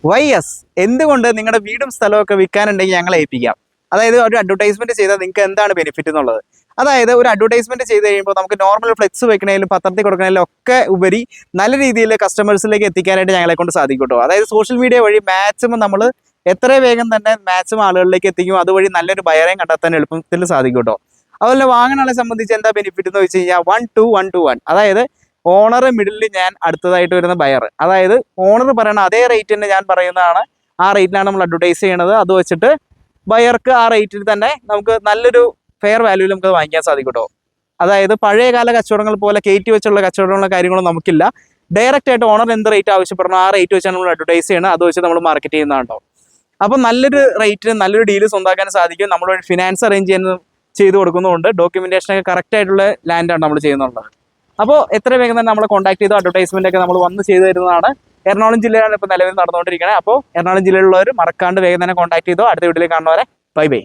YS എന്തുകൊണ്ട് നിങ്ങളുടെ വീടും സ്ഥലമൊക്കെ വിൽക്കാനുണ്ടെങ്കിൽ ഞങ്ങളെ ഏൽപ്പിക്കാം. അതായത് ഒരു അഡ്വർടൈസ്മെന്റ് ചെയ്താൽ നിങ്ങൾക്ക് എന്താണ് ബെനിഫിറ്റ് എന്നുള്ളത്. അതായത് ഒരു അഡ്വർടൈസ്മെന്റ് ചെയ്ത് കഴിയുമ്പോൾ നമുക്ക് നോർമൽ ഫ്ലെക്സ് വെക്കണേലും പത്രത്തിൽ കൊടുക്കണേലും ഒക്കെ ഉപരി നല്ല രീതിയിൽ കസ്റ്റമേഴ്സിലേക്ക് എത്തിക്കാനായിട്ട് ഞങ്ങളെ കൊണ്ട് സാധിക്കും കേട്ടോ. അതായത് സോഷ്യൽ മീഡിയ വഴി മാക്സിമം നമ്മൾ എത്ര വേഗം തന്നെ മാക്സിമം ആളുകളിലേക്ക് എത്തിക്കും, അതുവഴി നല്ലൊരു ബയറേയും കണ്ടെത്താൻ എളുപ്പത്തിൽ സാധിക്കും കേട്ടോ. അതുപോലെ വാങ്ങണ സംബന്ധിച്ച് എന്താ ബെനിഫിറ്റ് എന്ന് വെച്ച് കഴിഞ്ഞാൽ 1-to-1 അതായത് ഓണർ മിഡിലിൽ ഞാൻ അടുത്തതായിട്ട് വരുന്ന ബയർ, അതായത് ഓണർ പറയണ അതേ റേറ്റ് തന്നെ ഞാൻ പറയുന്നതാണ്, ആ റേറ്റിലാണ് നമ്മൾ അഡ്വർടൈസ് ചെയ്യണത്. അത് വെച്ചിട്ട് ബയർക്ക് ആ റേറ്റിൽ തന്നെ നമുക്ക് നല്ലൊരു ഫെയർ വാല്യൂവിൽ നമുക്ക് വാങ്ങിക്കാൻ സാധിക്കും കേട്ടോ. അതായത് പഴയകാല കച്ചവടങ്ങൾ പോലെ കയറ്റി വെച്ചുള്ള കച്ചവടമുള്ള കാര്യങ്ങളും നമുക്കില്ല. ഡയറക്റ്റ് ആയിട്ട് ഓണർ എന്ത് റേറ്റ് ആവശ്യപ്പെടണം ആ റേറ്റ് വെച്ചാണ് നമ്മൾ അഡ്വർടൈസ് ചെയ്യണം, അത് വെച്ച് നമ്മൾ മാർക്കറ്റ് ചെയ്യുന്നതാണോ. അപ്പം നല്ലൊരു റേറ്റിന് നല്ലൊരു ഡീല് സ്വന്തമാക്കാൻ സാധിക്കും. നമ്മൾ ഫിനാൻസ് അറേഞ്ച് ചെയ്ത് കൊടുക്കുന്നതുകൊണ്ട് ഡോക്യുമെന്റേഷനൊക്കെ കറക്റ്റ് ആയിട്ടുള്ള ലാൻഡാണ് നമ്മൾ ചെയ്യുന്നുള്ളത്. അപ്പോൾ എത്ര വേഗം തന്നെ നമ്മളെ കോൺടാക്ട് ചെയ്ത് അഡ്വർടൈസ്മെന്റ് ഒക്കെ നമ്മൾ വന്ന് ചെയ്തു തരുന്നതാണ്. എറണാകുളം ജില്ലയിലാണ് ഇപ്പോൾ നിലവിൽ നടന്നുകൊണ്ടിരിക്കുന്നത്. അപ്പോൾ എറണാകുളം ജില്ലയിലുള്ളവർ മറക്കാണ്ട് വേഗം തന്നെ കോൺടാക്ട് ചെയ്തോ. അടുത്ത വീട്ടിലേക്ക് കാണുന്നവരെ ബൈ ബൈ.